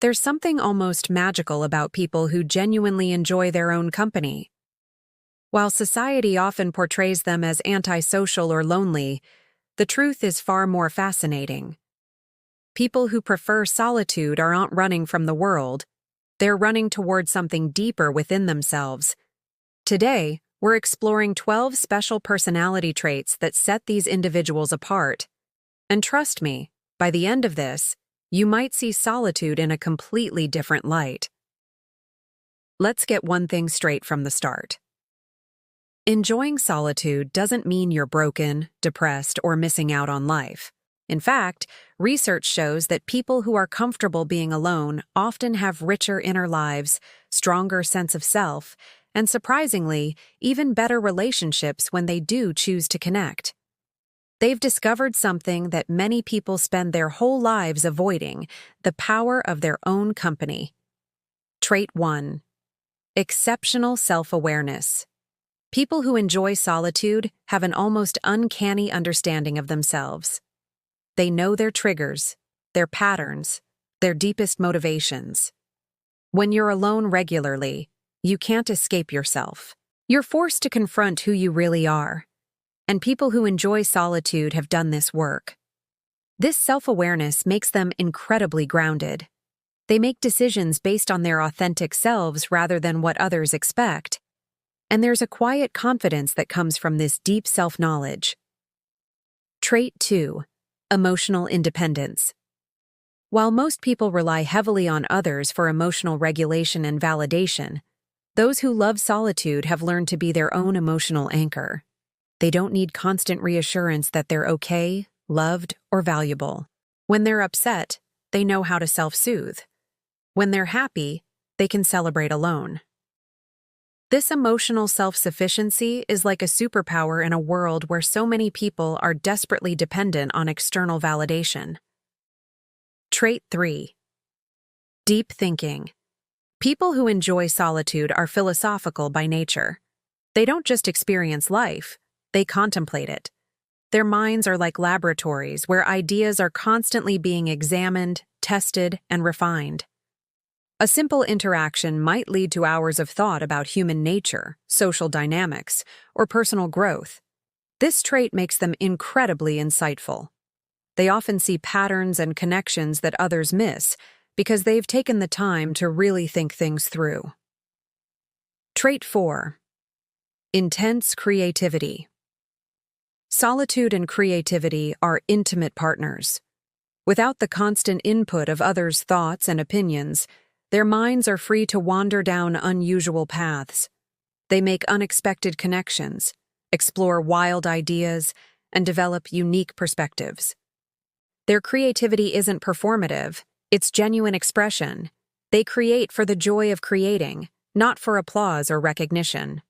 There's something almost magical about people who genuinely enjoy their own company. While society often portrays them as antisocial or lonely, the truth is far more fascinating. People who prefer solitude aren't running from the world, they're running toward something deeper within themselves. Today, we're exploring 12 special personality traits that set these individuals apart. And trust me, by the end of this, you might see solitude in a completely different light. Let's get one thing straight from the start. Enjoying solitude doesn't mean you're broken, depressed, or missing out on life. In fact, research shows that people who are comfortable being alone often have richer inner lives, stronger sense of self, and surprisingly, even better relationships when they do choose to connect. They've discovered something that many people spend their whole lives avoiding: the power of their own company. Trait 1. Exceptional self-awareness. People who enjoy solitude have an almost uncanny understanding of themselves. They know their triggers, their patterns, their deepest motivations. When you're alone regularly, you can't escape yourself. You're forced to confront who you really are. And people who enjoy solitude have done this work. This self-awareness makes them incredibly grounded. They make decisions based on their authentic selves rather than what others expect. And there's a quiet confidence that comes from this deep self-knowledge. Trait 2. Emotional independence. While most people rely heavily on others for emotional regulation and validation, those who love solitude have learned to be their own emotional anchor. They don't need constant reassurance that they're okay, loved, or valuable. When they're upset, they know how to self-soothe. When they're happy, they can celebrate alone. This emotional self-sufficiency is like a superpower in a world where so many people are desperately dependent on external validation. Trait 3. Deep thinking. People who enjoy solitude are philosophical by nature. They don't just experience life, they contemplate it. Their minds are like laboratories where ideas are constantly being examined, tested, and refined. A simple interaction might lead to hours of thought about human nature, social dynamics, or personal growth. This trait makes them incredibly insightful. They often see patterns and connections that others miss because they've taken the time to really think things through. Trait 4. Intense creativity. Solitude and creativity are intimate partners. Without the constant input of others' thoughts and opinions, their minds are free to wander down unusual paths. They make unexpected connections, explore wild ideas, and develop unique perspectives. Their creativity isn't performative, it's genuine expression. They create for the joy of creating, not for applause or recognition.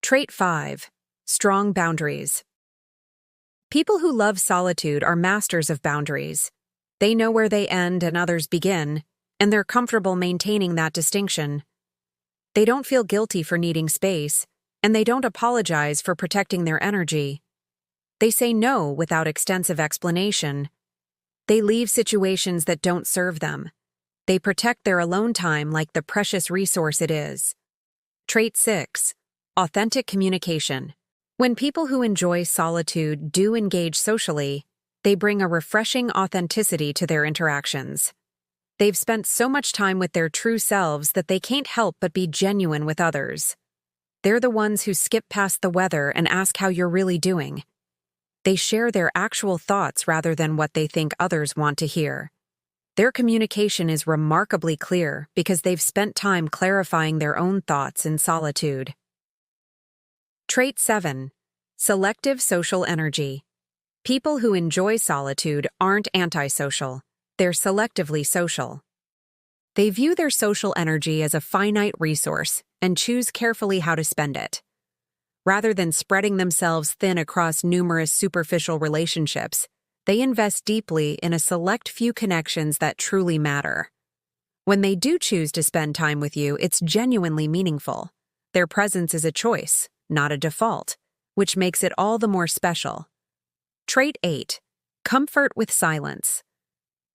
Trait 5. Strong boundaries. People who love solitude are masters of boundaries. They know where they end and others begin, and they're comfortable maintaining that distinction. They don't feel guilty for needing space, and they don't apologize for protecting their energy. They say no without extensive explanation. They leave situations that don't serve them. They protect their alone time like the precious resource it is. Trait 6. Authentic communication. When people who enjoy solitude do engage socially, they bring a refreshing authenticity to their interactions. They've spent so much time with their true selves that they can't help but be genuine with others. They're the ones who skip past the weather and ask how you're really doing. They share their actual thoughts rather than what they think others want to hear. Their communication is remarkably clear because they've spent time clarifying their own thoughts in solitude. Trait 7. Selective social energy. People who enjoy solitude aren't antisocial. They're selectively social. They view their social energy as a finite resource and choose carefully how to spend it. Rather than spreading themselves thin across numerous superficial relationships, they invest deeply in a select few connections that truly matter. When they do choose to spend time with you, it's genuinely meaningful. Their presence is a choice, not a default, which makes it all the more special. Trait 8. Comfort with silence.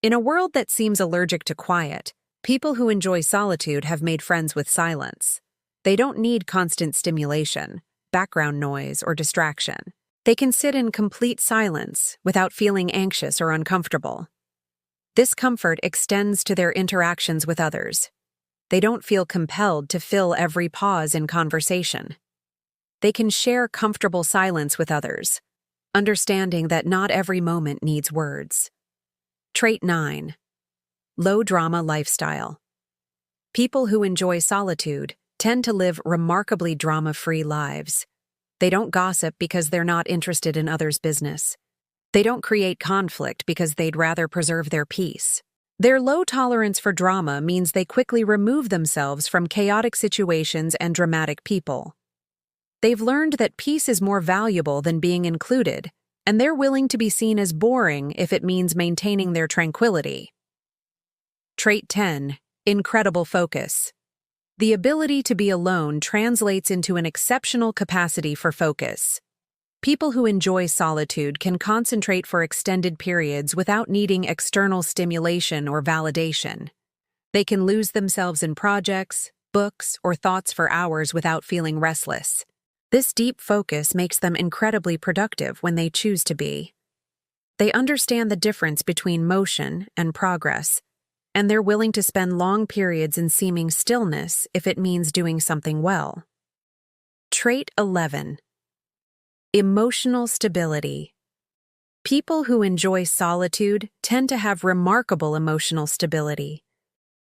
In a world that seems allergic to quiet, people who enjoy solitude have made friends with silence. They don't need constant stimulation, background noise, or distraction. They can sit in complete silence without feeling anxious or uncomfortable. This comfort extends to their interactions with others. They don't feel compelled to fill every pause in conversation. They can share comfortable silence with others, understanding that not every moment needs words. Trait 9. Low-drama lifestyle. People who enjoy solitude tend to live remarkably drama-free lives. They don't gossip because they're not interested in others' business. They don't create conflict because they'd rather preserve their peace. Their low tolerance for drama means they quickly remove themselves from chaotic situations and dramatic people. They've learned that peace is more valuable than being included, and they're willing to be seen as boring if it means maintaining their tranquility. Trait 10. Incredible focus. The ability to be alone translates into an exceptional capacity for focus. People who enjoy solitude can concentrate for extended periods without needing external stimulation or validation. They can lose themselves in projects, books, or thoughts for hours without feeling restless. This deep focus makes them incredibly productive when they choose to be. They understand the difference between motion and progress, and they're willing to spend long periods in seeming stillness if it means doing something well. Trait 11. Emotional stability. People who enjoy solitude tend to have remarkable emotional stability.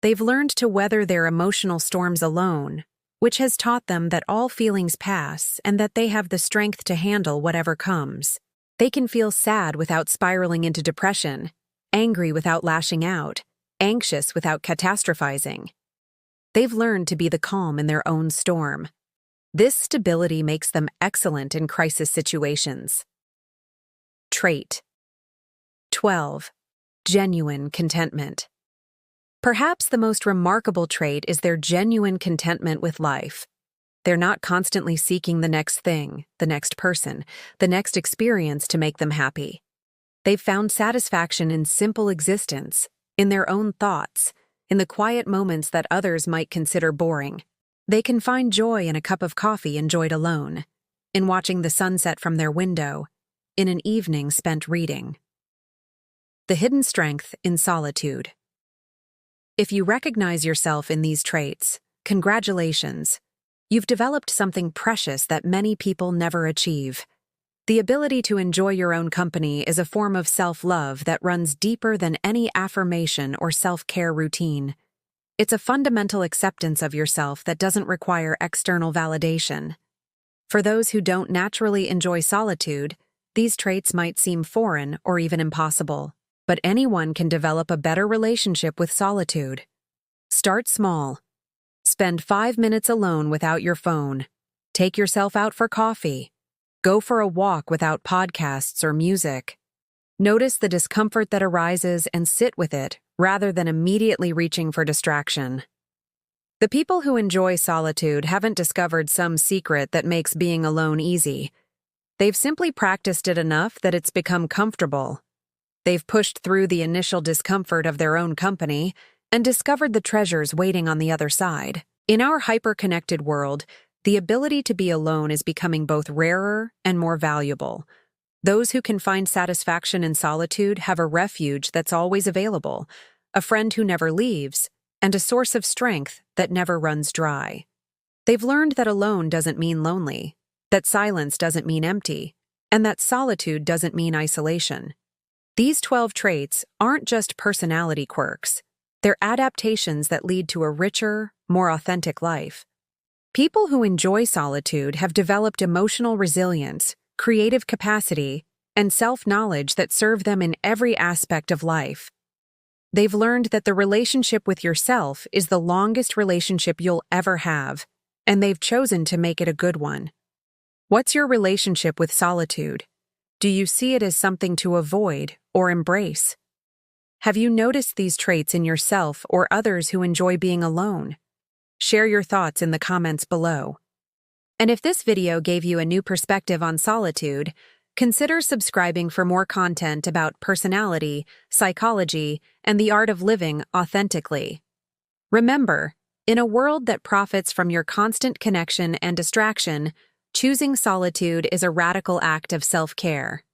They've learned to weather their emotional storms alone, which has taught them that all feelings pass and that they have the strength to handle whatever comes. They can feel sad without spiraling into depression, angry without lashing out, anxious without catastrophizing. They've learned to be the calm in their own storm. This stability makes them excellent in crisis situations. Trait 12. Genuine contentment. Perhaps the most remarkable trait is their genuine contentment with life. They're not constantly seeking the next thing, the next person, the next experience to make them happy. They've found satisfaction in simple existence, in their own thoughts, in the quiet moments that others might consider boring. They can find joy in a cup of coffee enjoyed alone, in watching the sunset from their window, in an evening spent reading. The hidden strength in solitude. If you recognize yourself in these traits, congratulations. You've developed something precious that many people never achieve. The ability to enjoy your own company is a form of self-love that runs deeper than any affirmation or self-care routine. It's a fundamental acceptance of yourself that doesn't require external validation. For those who don't naturally enjoy solitude, these traits might seem foreign or even impossible. But anyone can develop a better relationship with solitude. Start small. Spend 5 minutes alone without your phone. Take yourself out for coffee. Go for a walk without podcasts or music. Notice the discomfort that arises and sit with it rather than immediately reaching for distraction. The people who enjoy solitude haven't discovered some secret that makes being alone easy. They've simply practiced it enough that it's become comfortable. They've pushed through the initial discomfort of their own company and discovered the treasures waiting on the other side. In our hyper-connected world, the ability to be alone is becoming both rarer and more valuable. Those who can find satisfaction in solitude have a refuge that's always available, a friend who never leaves, and a source of strength that never runs dry. They've learned that alone doesn't mean lonely, that silence doesn't mean empty, and that solitude doesn't mean isolation. These 12 traits aren't just personality quirks. They're adaptations that lead to a richer, more authentic life. People who enjoy solitude have developed emotional resilience, creative capacity, and self-knowledge that serve them in every aspect of life. They've learned that the relationship with yourself is the longest relationship you'll ever have, and they've chosen to make it a good one. What's your relationship with solitude? Do you see it as something to avoid or embrace? Have you noticed these traits in yourself or others who enjoy being alone? Share your thoughts in the comments below. And if this video gave you a new perspective on solitude, Consider subscribing for more content about personality, psychology, and the art of living authentically. Remember, in a world that profits from your constant connection and distraction, choosing solitude is a radical act of self-care.